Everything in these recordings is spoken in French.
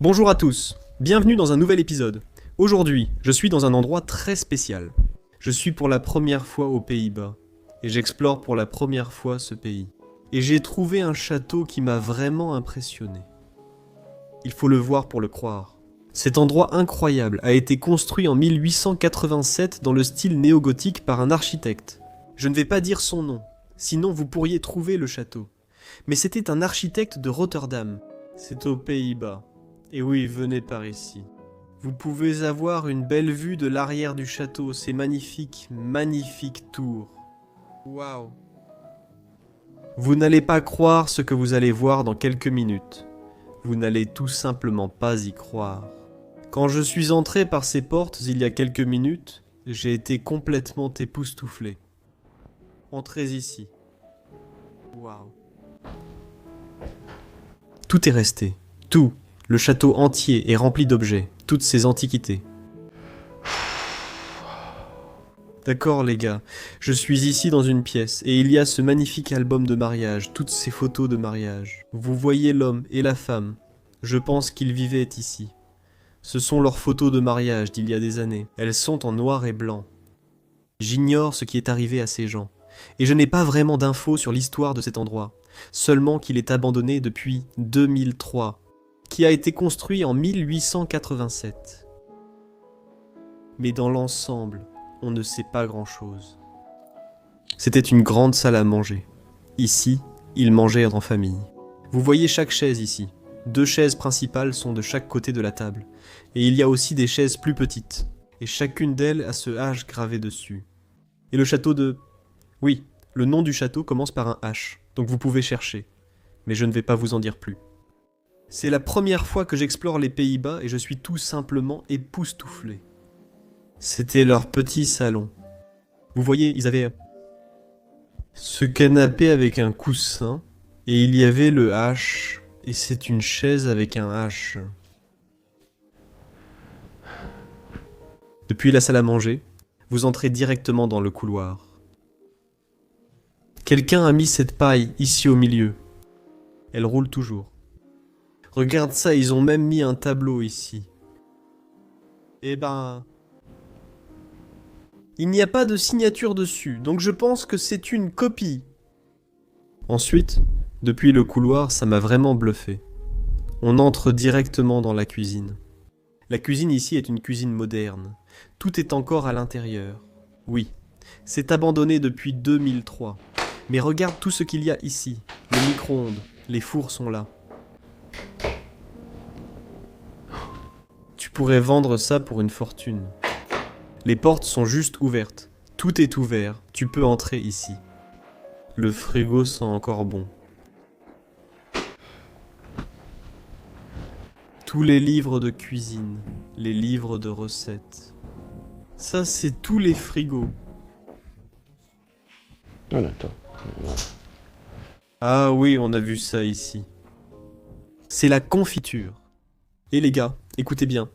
Bonjour à tous, bienvenue dans un nouvel épisode. Aujourd'hui, je suis dans un endroit très spécial. Je suis pour la première fois aux Pays-Bas, et j'explore pour la première fois ce pays. Et j'ai trouvé un château qui m'a vraiment impressionné. Il faut le voir pour le croire. Cet endroit incroyable a été construit en 1887 dans le style néo-gothique par un architecte. Je ne vais pas dire son nom, sinon vous pourriez trouver le château. Mais c'était un architecte de Rotterdam. C'est aux Pays-Bas. Et oui, venez par ici. Vous pouvez avoir une belle vue de l'arrière du château, ces magnifiques, magnifiques tours. Waouh! Vous n'allez pas croire ce que vous allez voir dans quelques minutes. Vous n'allez tout simplement pas y croire. Quand je suis entré par ces portes il y a quelques minutes, j'ai été complètement époustouflé. Entrez ici. Waouh! Tout est resté. Tout. Le château entier est rempli d'objets, toutes ces antiquités. D'accord les gars, je suis ici dans une pièce et il y a ce magnifique album de mariage, toutes ces photos de mariage. Vous voyez l'homme et la femme. Je pense qu'ils vivaient ici. Ce sont leurs photos de mariage d'il y a des années. Elles sont en noir et blanc. J'ignore ce qui est arrivé à ces gens. Et je n'ai pas vraiment d'infos sur l'histoire de cet endroit. Seulement qu'il est abandonné depuis 2003. Qui a été construit en 1887. Mais dans l'ensemble, on ne sait pas grand-chose. C'était une grande salle à manger. Ici, ils mangeaient en famille. Vous voyez chaque chaise ici. 2 chaises principales sont de chaque côté de la table. Et il y a aussi des chaises plus petites. Et chacune d'elles a ce H gravé dessus. Et le château de... Oui, le nom du château commence par un H, donc vous pouvez chercher. Mais je ne vais pas vous en dire plus. C'est la première fois que j'explore les Pays-Bas et je suis tout simplement époustouflé. C'était leur petit salon. Vous voyez, ils avaient ce canapé avec un coussin et il y avait le H et c'est une chaise avec un H. Depuis la salle à manger, vous entrez directement dans le couloir. Quelqu'un a mis cette paille ici au milieu. Elle roule toujours. Regarde ça, ils ont même mis un tableau ici. Eh ben... Il n'y a pas de signature dessus, donc je pense que c'est une copie. Ensuite, depuis le couloir, ça m'a vraiment bluffé. On entre directement dans la cuisine. La cuisine ici est une cuisine moderne. Tout est encore à l'intérieur. Oui, c'est abandonné depuis 2003. Mais regarde tout ce qu'il y a ici. Le micro-ondes, les fours sont là. Tu pourrais vendre ça pour une fortune. Les portes sont juste ouvertes. Tout est ouvert. Tu peux entrer ici. Le frigo sent encore bon. Tous les livres de cuisine, les livres de recettes. Ça, c'est tous les frigos. Ah, d'accord. Ah oui, on a vu ça ici. C'est la confiture. Et les gars, écoutez bien.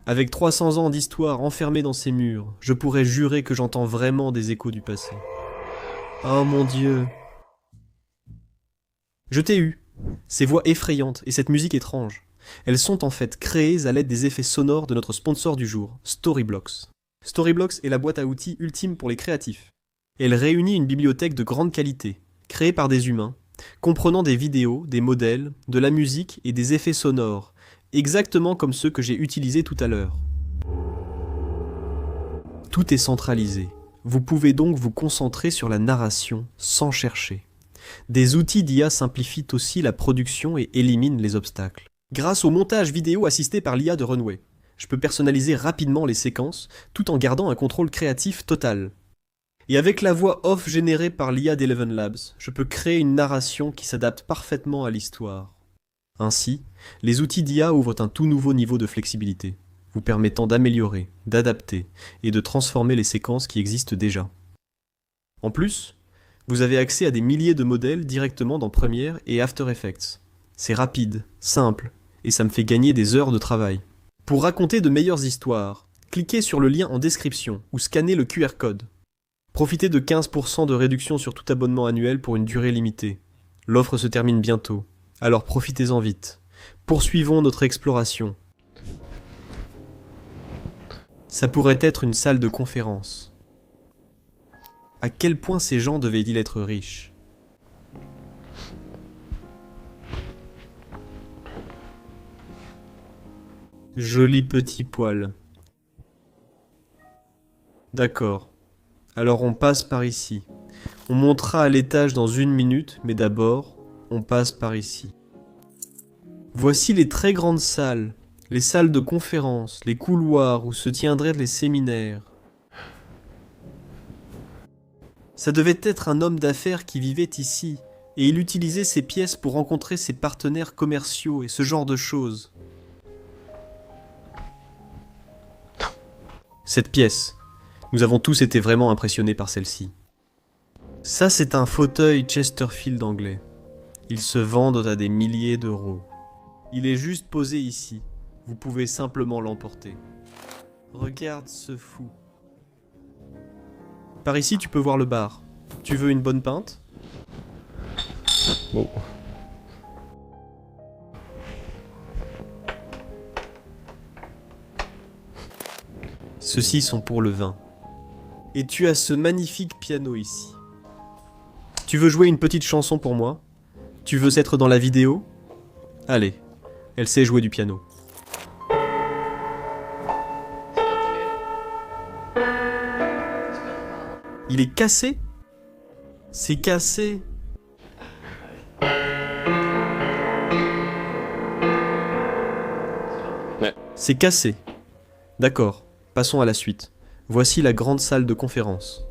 Avec 300 ans d'histoire enfermée dans ces murs, je pourrais jurer que j'entends vraiment des échos du passé. Oh mon Dieu. Je t'ai eu. Ces voix effrayantes et cette musique étrange. Elles sont en fait créées à l'aide des effets sonores de notre sponsor du jour, Storyblocks. Storyblocks est la boîte à outils ultime pour les créatifs. Elle réunit une bibliothèque de grande qualité, créée par des humains, comprenant des vidéos, des modèles, de la musique et des effets sonores, exactement comme ceux que j'ai utilisés tout à l'heure. Tout est centralisé. Vous pouvez donc vous concentrer sur la narration sans chercher. Des outils d'IA simplifient aussi la production et éliminent les obstacles. Grâce au montage vidéo assisté par l'IA de Runway, je peux personnaliser rapidement les séquences tout en gardant un contrôle créatif total. Et avec la voix off générée par l'IA d'Eleven Labs, je peux créer une narration qui s'adapte parfaitement à l'histoire. Ainsi, les outils d'IA ouvrent un tout nouveau niveau de flexibilité, vous permettant d'améliorer, d'adapter et de transformer les séquences qui existent déjà. En plus, vous avez accès à des milliers de modèles directement dans Premiere et After Effects. C'est rapide, simple, et ça me fait gagner des heures de travail. Pour raconter de meilleures histoires, cliquez sur le lien en description ou scannez le QR code. Profitez de 15% de réduction sur tout abonnement annuel pour une durée limitée. L'offre se termine bientôt. Alors profitez-en vite. Poursuivons notre exploration. Ça pourrait être une salle de conférence. À quel point ces gens devaient-ils être riches? Joli petit poil. D'accord. Alors on passe par ici. On montera à l'étage dans 1 minute, mais d'abord, on passe par ici. Voici les très grandes salles, les salles de conférence, les couloirs où se tiendraient les séminaires. Ça devait être un homme d'affaires qui vivait ici, et il utilisait ces pièces pour rencontrer ses partenaires commerciaux et ce genre de choses. Cette pièce, nous avons tous été vraiment impressionnés par celle-ci. Ça, c'est un fauteuil Chesterfield anglais. Ils se vendent à des milliers d'euros. Il est juste posé ici. Vous pouvez simplement l'emporter. Regarde ce fou. Par ici, tu peux voir le bar. Tu veux une bonne pinte? Bon. Ceux-ci sont pour le vin. Et tu as ce magnifique piano ici. Tu veux jouer une petite chanson pour moi? Tu veux être dans la vidéo? Allez, elle sait jouer du piano. Il est cassé? C'est cassé. Ouais. C'est cassé. D'accord, passons à la suite. Voici la grande salle de conférence.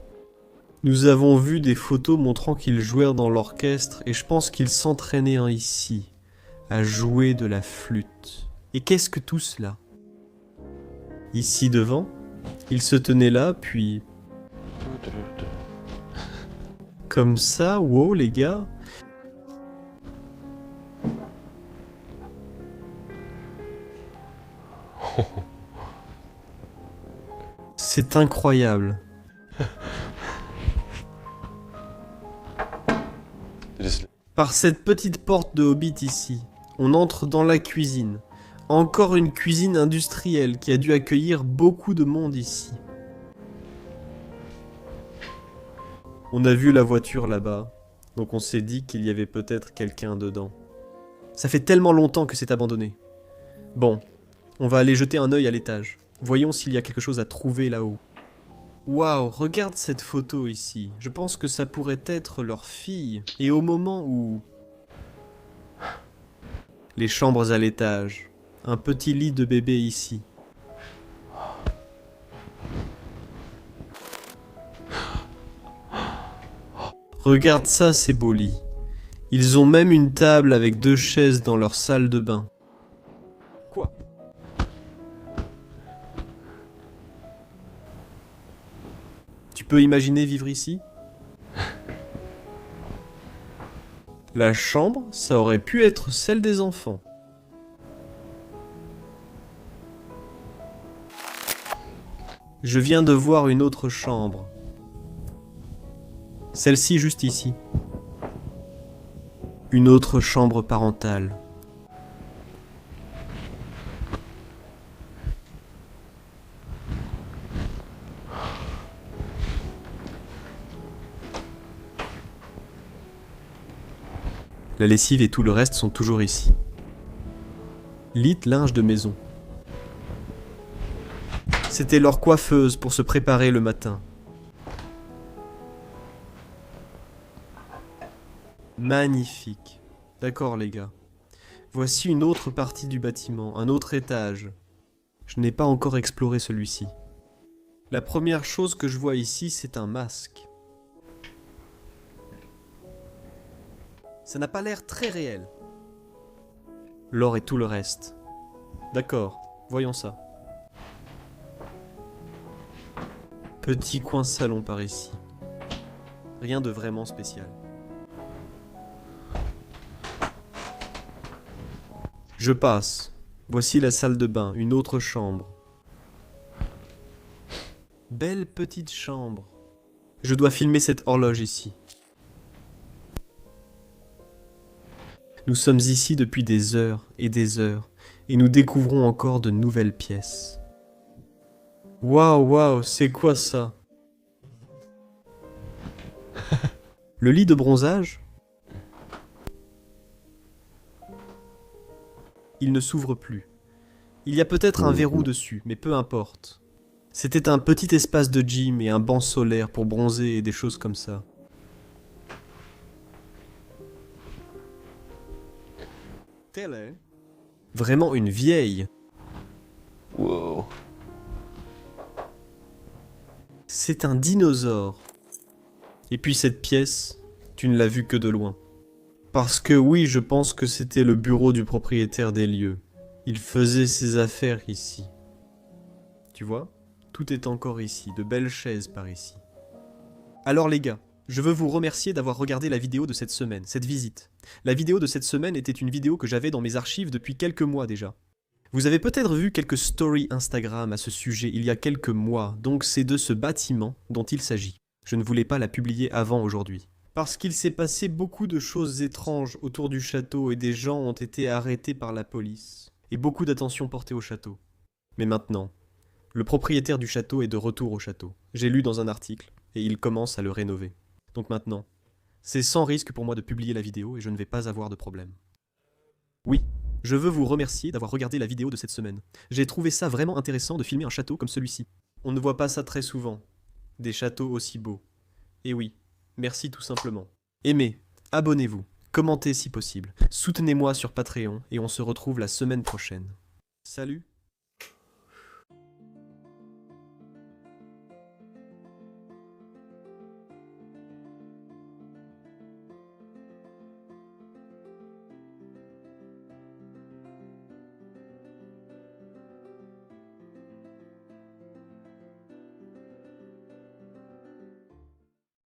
Nous avons vu des photos montrant qu'ils jouèrent dans l'orchestre et je pense qu'ils s'entraînaient ici, à jouer de la flûte. Et qu'est-ce que tout cela? Ici devant, ils se tenaient là, puis... Comme ça, wow les gars. C'est incroyable. Par cette petite porte de Hobbit ici, on entre dans la cuisine. Encore une cuisine industrielle qui a dû accueillir beaucoup de monde ici. On a vu la voiture là-bas, donc on s'est dit qu'il y avait peut-être quelqu'un dedans. Ça fait tellement longtemps que c'est abandonné. Bon, on va aller jeter un œil à l'étage. Voyons s'il y a quelque chose à trouver là-haut. Waouh, regarde cette photo ici. Je pense que ça pourrait être leur fille. Et au moment où... Les chambres à l'étage. Un petit lit de bébé ici. Regarde ça, ces beaux lits. Ils ont même une table avec 2 chaises dans leur salle de bain. Quoi? Tu peux imaginer vivre ici? La chambre, ça aurait pu être celle des enfants. Je viens de voir une autre chambre. Celle-ci juste ici. Une autre chambre parentale. La lessive et tout le reste sont toujours ici. Lit, linge de maison. C'était leur coiffeuse pour se préparer le matin. Magnifique. D'accord les gars. Voici une autre partie du bâtiment, un autre étage. Je n'ai pas encore exploré celui-ci. La première chose que je vois ici, c'est un masque. Ça n'a pas l'air très réel. L'or et tout le reste. D'accord, voyons ça. Petit coin salon par ici. Rien de vraiment spécial. Je passe. Voici la salle de bain, une autre chambre. Belle petite chambre. Je dois filmer cette horloge ici. Nous sommes ici depuis des heures, et nous découvrons encore de nouvelles pièces. Waouh, c'est quoi ça? Le lit de bronzage? Il ne s'ouvre plus. Il y a peut-être un verrou dessus, mais peu importe. C'était un petit espace de gym et un banc solaire pour bronzer et des choses comme ça. Télé? Vraiment une vieille. Wow. C'est un dinosaure. Et puis cette pièce, tu ne l'as vue que de loin. Parce que oui, je pense que c'était le bureau du propriétaire des lieux. Il faisait ses affaires ici. Tu vois? Tout est encore ici, de belles chaises par ici. Alors les gars, je veux vous remercier d'avoir regardé la vidéo de cette semaine, cette visite. La vidéo de cette semaine était une vidéo que j'avais dans mes archives depuis quelques mois déjà. Vous avez peut-être vu quelques stories Instagram à ce sujet il y a quelques mois, donc c'est de ce bâtiment dont il s'agit. Je ne voulais pas la publier avant aujourd'hui. Parce qu'il s'est passé beaucoup de choses étranges autour du château et des gens ont été arrêtés par la police. Et beaucoup d'attention portée au château. Mais maintenant, le propriétaire du château est de retour au château. J'ai lu dans un article, et il commence à le rénover. Donc maintenant, c'est sans risque pour moi de publier la vidéo et je ne vais pas avoir de problème. Oui, je veux vous remercier d'avoir regardé la vidéo de cette semaine. J'ai trouvé ça vraiment intéressant de filmer un château comme celui-ci. On ne voit pas ça très souvent. Des châteaux aussi beaux. Et oui, merci tout simplement. Aimez, abonnez-vous, commentez si possible. Soutenez-moi sur Patreon et on se retrouve la semaine prochaine. Salut!